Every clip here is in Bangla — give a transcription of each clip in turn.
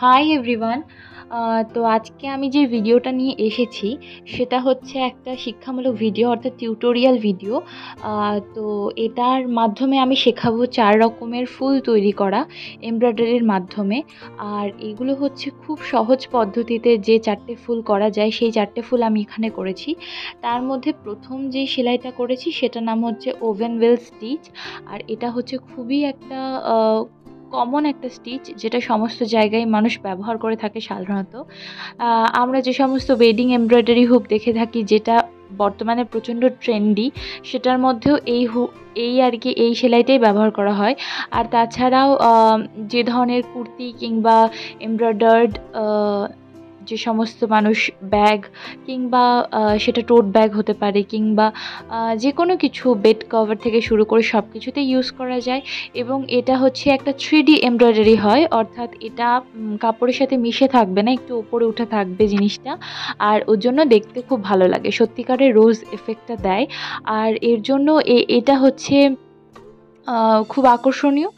Hi everyone. তো আজকে আমি যে ভিডিওটা নিয়ে এসেছি সেটা হচ্ছে একটা শিক্ষামূলক ভিডিও অর্থাৎ টিউটোরিয়াল ভিডিও। তো এটার মাধ্যমে আমি শেখাবো 4 রকমের ফুল তৈরি করা এমব্রয়ডারির মাধ্যমে। আর এগুলো হচ্ছে খুব সহজ পদ্ধতিতে যে 4টে ফুল করা যায় সেই 4টে ফুল আমি এখানে করেছি। তার মধ্যে প্রথম যেই সেলাইটা করেছি সেটার নাম হচ্ছে ওভেন ওয়েল স্টিচ। আর এটা হচ্ছে খুবই একটা কমন একটা স্টিচ যেটা সমস্ত জায়গায় মানুষ ব্যবহার করে থাকে সাধারণত। আমরা যে সমস্ত ওয়েডিং এমব্রয়ডারি হুক দেখে থাকি যেটা বর্তমানে প্রচণ্ড ট্রেন্ডি, সেটার মধ্যেও এই আর কি এই সেলাইটাই ব্যবহার করা হয়। আর তাছাড়াও যে ধরনের কুর্তি কিংবা এমব্রয়ডার্ড যে সমস্ত মানুষ ব্যাগ কিংবা সেটা টোট ব্যাগ হতে পারে কিংবা যে কোনো কিছু বেড কভার থেকে শুরু করে সব কিছুতেই ইউজ করা যায়। এবং এটা হচ্ছে একটা 3D এমব্রয়ডারি হয়, অর্থাৎ এটা কাপড়ের সাথে মিশে থাকবে না, একটু উপরে উঠে থাকবে জিনিসটা। আর ওর জন্য দেখতে খুব ভালো লাগে, সত্যিকারের রোজ এফেক্টটা দেয়। আর এর জন্য এটা হচ্ছে খুব আকর্ষণীয়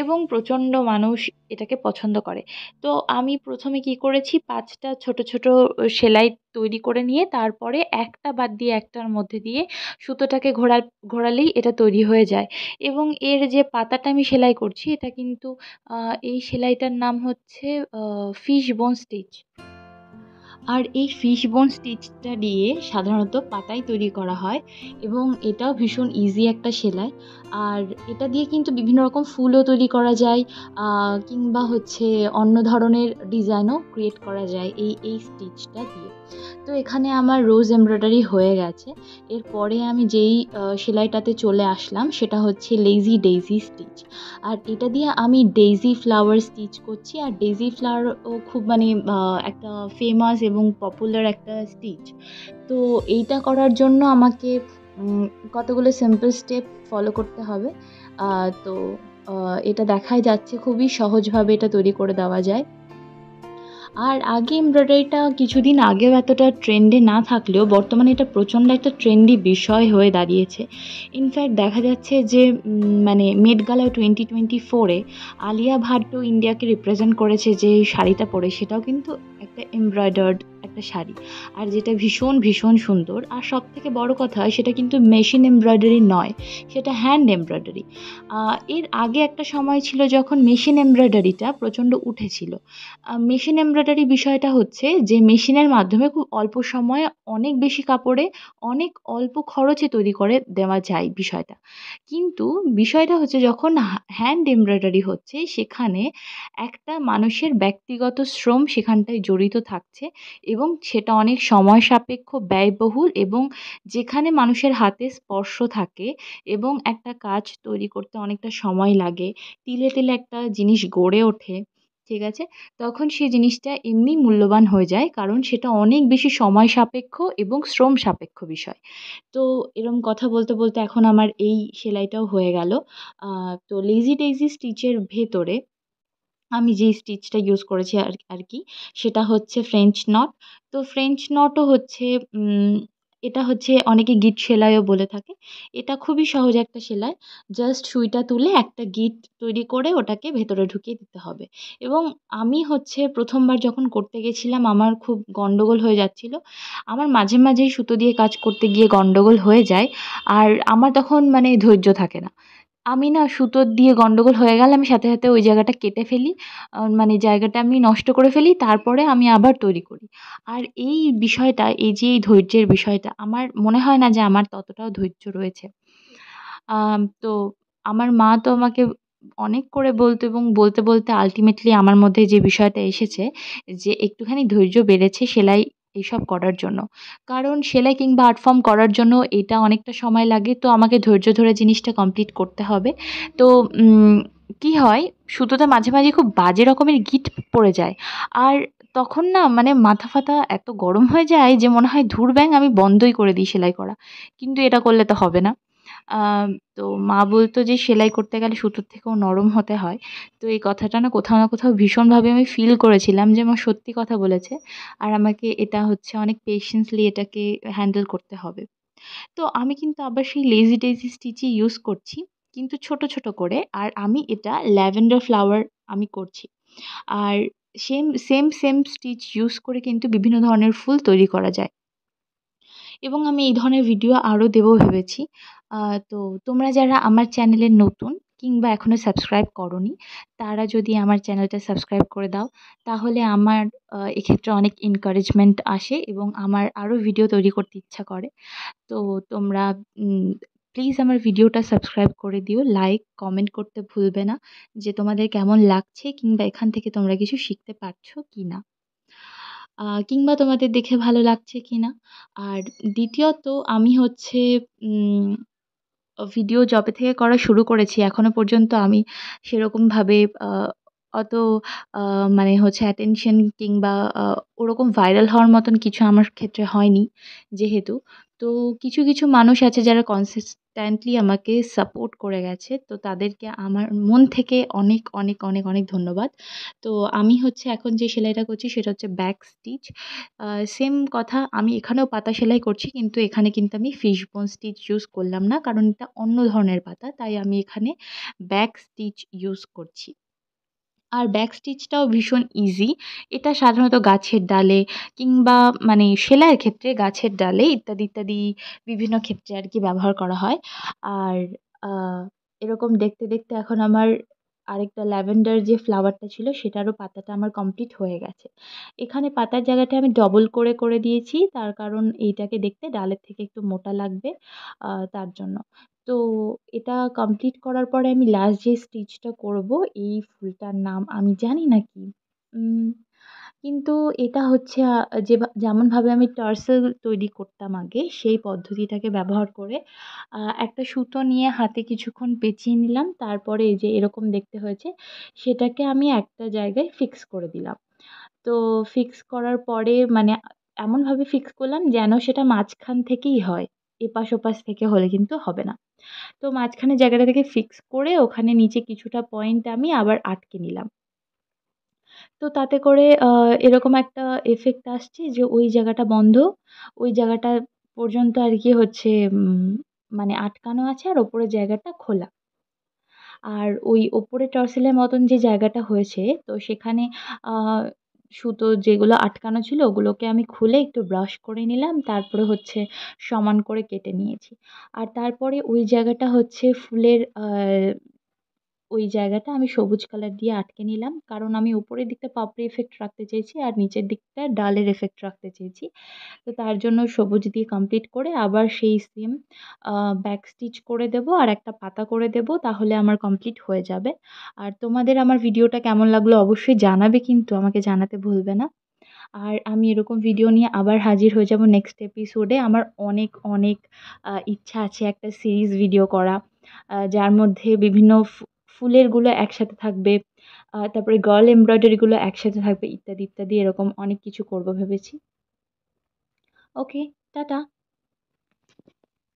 এবং প্রচণ্ড মানুষ এটাকে পছন্দ করে। তো আমি প্রথমে কি করেছি, 5টা ছোট ছোট সেলাই তৈরি করে নিয়ে তারপরে একটা বাদ দিয়ে একটার মধ্যে দিয়ে সুতোটাকে ঘোরালেই এটা তৈরি হয়ে যায়। এবং এর যে পাতাটা আমি সেলাই করছি এটা কিন্তু এই সেলাইটার নাম হচ্ছে ফিশ বোন স্টিচ। আর এই ফিশ বোন স্টিচটা দিয়ে সাধারণত পাতাই তৈরি করা হয় এবং এটাও ভীষণ ইজি একটা সেলাই। আর এটা দিয়ে কিন্তু বিভিন্ন রকম ফুলও তৈরি করা যায়, কিংবা হচ্ছে অন্য ধরনের ডিজাইনও ক্রিয়েট করা যায় এই স্টিচটা দিয়ে। তো এখানে আমার রোজ এমব্রয়ডারি হয়ে গেছে। এরপরে আমি যেই সেলাইটাতে চলে আসলাম সেটা হচ্ছে লেজি ডেইজি স্টিচ। আর এটা দিয়ে আমি ডেইজি ফ্লাওয়ার স্টিচ করছি। আর ডেইজি ফ্লাওয়ারও খুব মানে একটা ফেমাস এবং পপুলার একটা স্টিচ। তো এইটা করার জন্য আমাকে কতগুলো সিম্পল স্টেপ ফলো করতে হবে। তো এটা দেখাই যাচ্ছে খুবই সহজভাবে এটা তৈরি করে দেওয়া যায়। আর আগে এমব্রয়ডারিটা কিছুদিন আগেও এতটা ট্রেন্ডে না থাকলেও বর্তমানে এটা প্রচণ্ড একটা ট্রেন্ডি বিষয় হয়ে দাঁড়িয়েছে। ইনফ্যাক্ট দেখা যাচ্ছে যে মানে মেট গালা 2024-এ আলিয়া ভাটও ইন্ডিয়াকে রিপ্রেজেন্ট করেছে যে শাড়িটা পরে, সেটাও কিন্তু একটা এমব্রয়ডার্ড একটা শাড়ি। আর যেটা ভীষণ ভীষণ সুন্দর। আর সবথেকে বড় কথা সেটা কিন্তু মেশিন এমব্রয়ডারি নয়, সেটা হ্যান্ড এমব্রয়ডারি। এর আগে একটা সময় ছিল যখন মেশিন এমব্রয়ডারিটা প্রচণ্ড উঠেছিল। মেশিন এমব্রয়ডারি বিষয়টা হচ্ছে যে মেশিনের মাধ্যমে খুব অল্প সময়ে অনেক বেশি কাপড়ে অনেক অল্প খরচে তৈরি করে দেওয়া যায় বিষয়টা। কিন্তু বিষয়টা হচ্ছে যখন হ্যান্ড এমব্রয়ডারি হচ্ছে সেখানে একটা মানুষের ব্যক্তিগত শ্রম সেখানটায় জড়িত থাকছে এবং সেটা অনেক সময় সাপেক্ষ, ব্যয়বহুল এবং যেখানে মানুষের হাতে স্পর্শ থাকে এবং একটা কাজ তৈরি করতে অনেকটা সময় লাগে, তিলে তিলে একটা জিনিস গড়ে ওঠে, ঠিক আছে? তখন সেই জিনিসটা এমনি মূল্যবান হয়ে যায়, কারণ সেটা অনেক বেশি সময় সাপেক্ষ এবং শ্রম সাপেক্ষ বিষয়। তো এরম কথা বলতে বলতে এখন আমার এই সেলাইটাও হয়ে গেল। তো লেজি ডেইজি স্টিচের ভেতরে আমি যেই স্টিচটা ইউজ করেছি আর কি সেটা হচ্ছে ফ্রেঞ্চ নট। তো ফ্রেঞ্চ নটও হচ্ছে এটা হচ্ছে অনেকে গিট সেলাইও বলে থাকে। এটা খুবই সহজ একটা সেলাই। জাস্ট সুইটা তুলে একটা গিট তৈরি করে ওটাকে ভেতরে ঢুকিয়ে দিতে হবে। এবং আমি হচ্ছে ১ম বার যখন করতে গেছিলাম আমার খুব গন্ডগোল হয়ে যাচ্ছিল। আমার মাঝে মাঝেই সুতো দিয়ে কাজ করতে গিয়ে গন্ডগোল হয়ে যায়। আর আমার তখন মানে ধৈর্য থাকে না। আমি না সুতো দিয়ে গন্ডগোল হয়ে গেলে আমি সাথে সাথে ওই জায়গাটা কেটে ফেলি। মানে জায়গাটা আমি নষ্ট করে ফেলি, তারপরে আমি আবার তৈরি করি। আর এই বিষয়টা, এই যে এই ধৈর্যের বিষয়টা, আমার মনে হয় না যে আমার ততটাও ধৈর্য রয়েছে। তো আমার মা তো আমাকে অনেক করে বলত এবং বলতে বলতে আল্টিমেটলি আমার মধ্যে যে বিষয়টা এসেছে যে একটুখানি ধৈর্য বেড়েছে সেলাই এইসব করার জন্য। কারণ সেলাই কিংবা আর্ট ফর্ম করার জন্য এটা অনেকটা সময় লাগে। তো আমাকে ধৈর্য ধরে জিনিসটা কমপ্লিট করতে হবে। তো কি হয়, সুতোতে মাঝে মাঝে খুব বাজে রকমের গিঁট পড়ে যায়। আর তখন না মানে মাথা ফাথা এত গরম হয়ে যায় যে মনে হয় ধুর ব্যাং আমি বন্ধই করে দিই সেলাই করা। কিন্তু এটা করলে তো হবে না। তো মা বলত যে সেলাই করতে গেলে সুতোর থেকেও নরম হতে হয়। তো এই কথাটা না কোথাও ভীষণভাবে আমি ফিল করেছিলাম যে মা সত্যি কথা বলেছে। আর আমাকে এটা হচ্ছে অনেক পেশেন্সলি এটাকে হ্যান্ডেল করতে হবে। তো আমি কিন্তু আবার সেই লেজি ডেইজি স্টিচই ইউজ করছি, কিন্তু ছোট ছোট করে। আর আমি এটা ল্যাভেন্ডার ফ্লাওয়ার আমি করছি। আর সেম স্টিচ ইউজ করে কিন্তু বিভিন্ন ধরনের ফুল তৈরি করা যায় এবং আমি এই ধরনের ভিডিও আরও দেবো ভেবেছি। তো তোমরা যারা আমার চ্যানেলে নতুন কিংবা এখনও সাবস্ক্রাইব করোনি, তারা যদি আমার চ্যানেলটা সাবস্ক্রাইব করে দাও, তাহলে আমার এক্ষেত্রে অনেক এনকারেজমেন্ট আসে এবং আমার আরও ভিডিও তৈরি করতে ইচ্ছা করে। তো তোমরা প্লিজ আমার ভিডিওটা সাবস্ক্রাইব করে দিও, লাইক, কমেন্ট করতে ভুলবে না যে তোমাদের কেমন লাগছে কিংবা এখান থেকে তোমরা কিছু শিখতে পারছো কি না। কিংবা তোমাদের দেখে ভালো লাগছে কিনা। আর দ্বিতীয়ত আমি হচ্ছে উম ভিডিও যবে থেকে করা শুরু করেছি এখনো পর্যন্ত আমি সেরকমভাবে আ অত আ মানে হচ্ছে অ্যাটেনশন কিংবা ওরকম ভাইরাল হওয়ার মতন কিছু আমার ক্ষেত্রে হয়নি যেহেতু। তো কিছু মানুষ আছে যারা কনসিস্টেন্টলি আমাকে সাপোর্ট করে গেছে। তো তাদেরকে আমার মন থেকে অনেক ধন্যবাদ। তো আমি হচ্ছে এখন যে সেলাইটা করছি সেটা হচ্ছে ব্যাক স্টিচ। আ সেম কথা আমি এখানেও পাতা সেলাই করছি কিন্তু এখানে কিন্তু আমি ফিশবোন স্টিচ ইউজ করলাম না। কারণ এটা অন্য ধরনের পাতা। তাই আমি এখানে ব্যাক স্টিচ ইউজ করছি। আর ব্যাক স্টিচটাও ভীষণ ইজি। এটা সাধারণত গাছের ডালে কিংবা মানে সেলাইয়ের ক্ষেত্রে গাছের ডালে ইত্যাদি বিভিন্ন ক্ষেত্রে আরকি ব্যবহার করা হয়। আর আ এরকম দেখতে এখন আমার আরেকটা ল্যাভেন্ডার যে ফ্লাওয়ারটা ছিল সেটারও পাতাটা আমার কমপ্লিট হয়ে গেছে। এখানে পাতার জায়গাটা আমি ডবল করে দিয়েছি। তার কারণ এইটাকে দেখতে ডালের থেকে একটু মোটা লাগবে তার জন্য। তো এটা কমপ্লিট করার পরে আমি লাস্ট যে স্টিচটা করব, এই ফুলটার নাম আমি জানি না কি। উম কিন্তু এটা হচ্ছে যেমনভাবে আমি টার্সেল তৈরি করতাম আগে, সেই পদ্ধতিটাকে ব্যবহার করে একটা সুতো নিয়ে হাতে কিছুক্ষণ পেঁচিয়ে নিলাম। তারপরে এই যে এরকম দেখতে হয়েছে, সেটাকে আমি একটা জায়গায় ফিক্স করে দিলাম। তো ফিক্স করার পরে মানে এমনভাবে ফিক্স করলাম যেন সেটা মাঝখান থেকেই হয়। এপাশ-ওপাশ থেকে হলে কিন্তু হবে না। তো মাঝখানের জায়গাটা থেকে ফিক্স করে ওখানে নিচে কিছুটা পয়েন্ট আমি আবার আটকে নিলাম। তো তাতে করে এরকম একটা ইফেক্ট আসছে যে ওই জায়গাটা বন্ধ, ওই জায়গাটা পর্যন্ত আরকি হচ্ছে মানে আটকানো আছে আর ওপরের জায়গাটা খোলা। আর ওই ওপরে টর্সেলের মতন যে জায়গাটা হয়েছে তো সেখানে আ সুতো যেগুলো আটকানো ছিল ওগুলোকে আমি খুলে একটু ব্রাশ করে নিলাম। তারপরে হচ্ছে সমান করে কেটে নিয়েছি। আর তারপরে ওই জায়গাটা হচ্ছে ফুলের ওই জায়গাটা আমি সবুজ কালার দিয়ে আটকে নিলাম। কারণ আমি উপরের দিকটা পাপড়ি ইফেক্ট রাখতে চেয়েছি আর নিচের দিকটা ডালের ইফেক্ট রাখতে চেয়েছি। তো তার জন্য সবুজ দিয়ে কমপ্লিট করে আবার সেই সেম আ ব্যাক স্টিচ করে দেবো আর একটা পাতা করে দেবো। তাহলে আমার কমপ্লিট হয়ে যাবে। আর তোমাদের আমার ভিডিওটা কেমন লাগলো অবশ্যই জানাবে কিন্তু আমাকে জানাতে ভুলবে না। আর আমি এরকম ভিডিও নিয়ে আবার হাজির হয়ে যাব নেক্সট এপিসোডে। আমার অনেক ইচ্ছা আছে একটা সিরিজ ভিডিও করা। যার মধ্যে বিভিন্ন ফুলেরগুলো একসাথে থাকবে। তারপরে গার্ল এমব্রয়ডারি গুলো একসাথে থাকবে ইত্যাদি এরকম অনেক কিছু করব ভেবেছি। ওকে, টাটা।